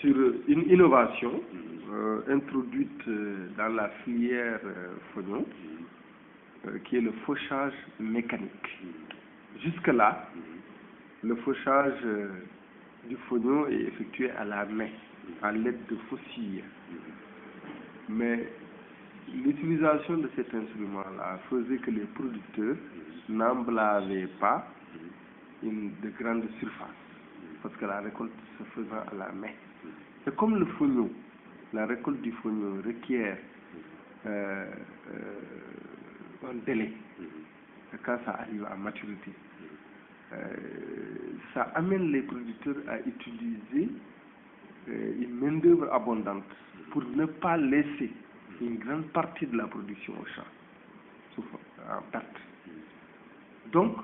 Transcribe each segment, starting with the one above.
sur une innovation introduite dans la filière Fognon, qui est le fauchage mécanique. Jusque-là, le fauchage du Fognon est effectué à la main, à l'aide de faucilles. Mais l'utilisation de cet instrument-là faisait que les producteurs n'emblavaient pas de grandes surfaces, parce que la récolte se faisant à la main. Et comme le Fognon, la récolte du Fognon requiert un délai, quand ça arrive à maturité, ça amène les producteurs à utiliser une main-d'œuvre abondante pour ne pas laisser une grande partie de la production au champ, en perte. Donc,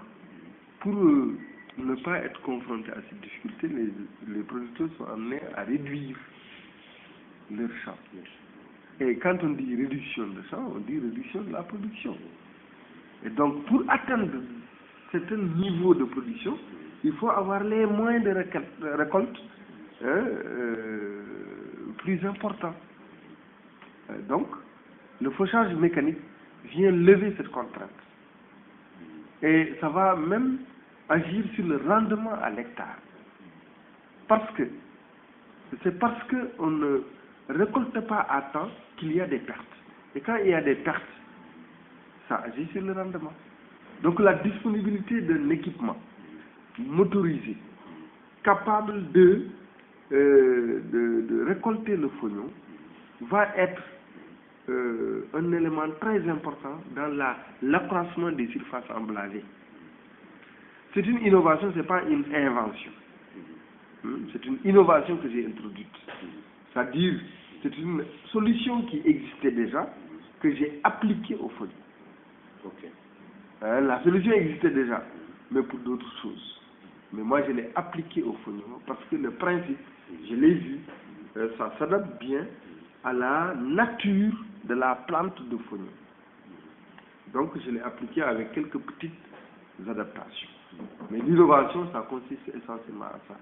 pour ne pas être confrontés à ces difficultés, les producteurs sont amenés à réduire leur champ. Et quand on dit réduction de champ, on dit réduction de la production. Et donc, pour atteindre un certain niveau de production, il faut avoir les moyens de récolte plus importants. Donc, le fauchage mécanique vient lever cette contrainte. Et ça va même agir sur le rendement à l'hectare. C'est parce qu'on ne récolte pas à temps qu'il y a des pertes. Et quand il y a des pertes, ça agit sur le rendement. Donc la disponibilité d'un équipement motorisé capable de récolter le Fognon va être un élément très important dans l'accroissement des surfaces emblavées. C'est une innovation, ce n'est pas une invention. C'est une innovation que j'ai introduite. C'est-à-dire, c'est une solution qui existait déjà, que j'ai appliquée au Fognon. Okay. La solution existait déjà, mais pour d'autres choses. Mais moi, je l'ai appliquée au Fognon parce que le principe, je l'ai vu, ça s'adapte bien à la nature de la plante de Fognon. Donc, je l'ai appliqué avec quelques petites adaptations. Mais l'innovation, ça consiste essentiellement à ça.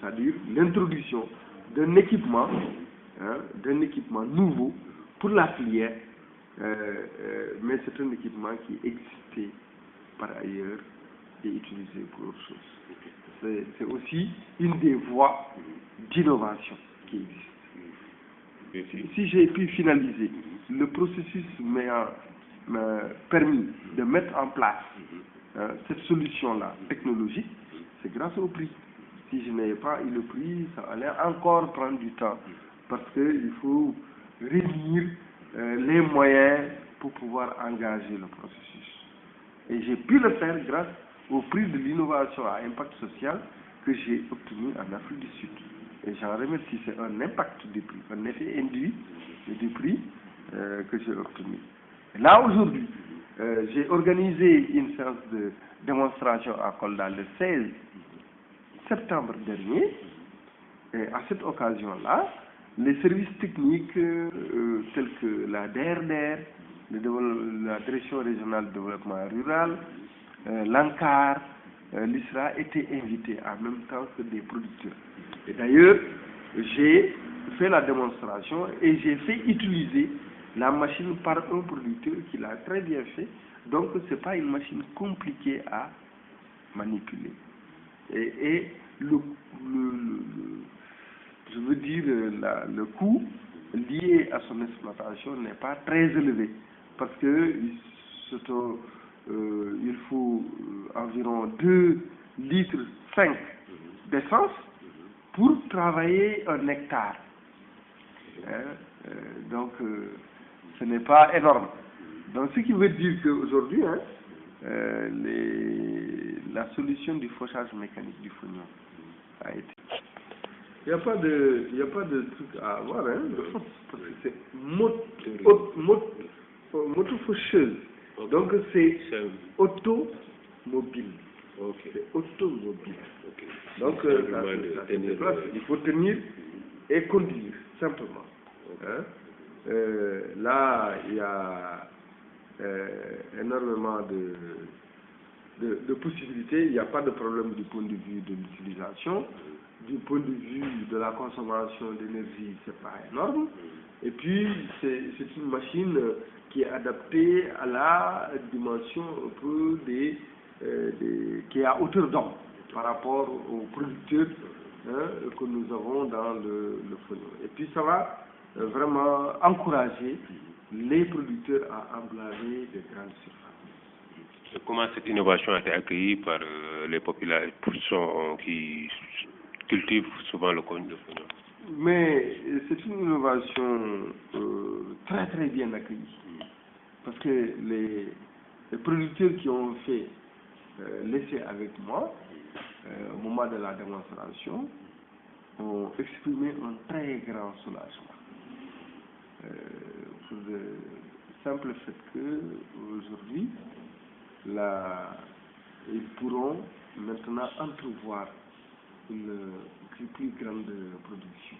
C'est-à-dire l'introduction d'un équipement nouveau pour la filière, mais c'est un équipement qui existait par ailleurs et utilisé pour autre chose. C'est aussi une des voies d'innovation qui existe. Si j'ai pu finaliser le processus m'a permis de mettre en place cette solution-là technologique, c'est grâce au prix. Si je n'avais pas eu le prix, ça allait encore prendre du temps, parce qu'il faut réunir les moyens pour pouvoir engager le processus. Et j'ai pu le faire grâce au prix de l'innovation à impact social que j'ai obtenu en Afrique du Sud. Et j'en remercie, c'est un impact du prix, un effet induit du prix que j'ai obtenu. Et là, aujourd'hui, j'ai organisé une séance de démonstration à Kolda le 16 septembre dernier. Et à cette occasion-là, les services techniques tels que la DRDR, la Direction régionale de développement rural, l'ANCAR, l'ISRA étaient invités en même temps que des producteurs. Et d'ailleurs, j'ai fait la démonstration et j'ai fait utiliser la machine par un producteur qui l'a très bien fait. Donc, ce n'est pas une machine compliquée à manipuler. Et je veux dire, le coût lié à son exploitation n'est pas très élevé, parce que il faut environ 2,5 litres d'essence pour travailler un hectare. Donc, ce n'est pas énorme. Donc, ce qui veut dire qu'aujourd'hui, la solution du fauchage mécanique du Fognon a été. Il n'y a pas de truc à avoir, parce que c'est moto-faucheuse. Donc c'est automobile. Okay. C'est automobile. Okay. Donc il faut tenir et conduire, simplement. Okay. Là, il y a énormément de possibilités. Il n'y a pas de problème du point de vue de l'utilisation. du point de vue de la consommation d'énergie, c'est pas énorme. Et puis, c'est une machine qui est adaptée à la dimension un peu qui est à hauteur d'homme par rapport aux producteurs que nous avons dans le Fognon. Et puis, ça va vraiment encourager les producteurs à emblaver des grandes surfaces. Comment cette innovation a été accueillie par les populations qui cultivent souvent le Fognon? Mais c'est une innovation très très bien accueillie. Parce que les producteurs qui ont fait l'essai avec moi, au moment de la démonstration, ont exprimé un très grand soulagement. Pour le simple fait que aujourd'hui, ils pourront maintenant entrevoir une plus grande production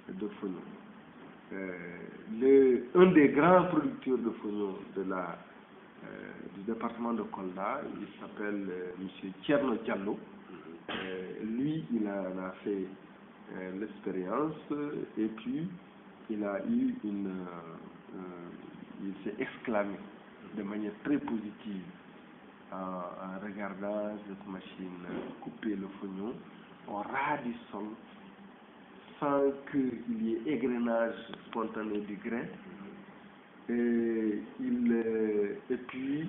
de Fognon. Un des grands producteurs de Fognon du département de Kolda, il s'appelle M. Thierno Diallo. Lui, il a fait l'expérience et puis il a eu il s'est exclamé de manière très positive en regardant cette machine couper le Fognon au ras du sol sans qu'il y ait égrenage spontané du grain. Et puis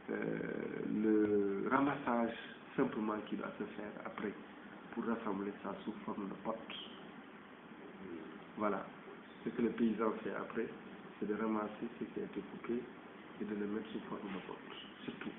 le ramassage simplement qui doit se faire après pour rassembler ça sous forme de pote. Voilà. Ce que le paysan fait après, c'est de ramasser ce qui a été coupé et de le mettre sous forme de pote. C'est tout.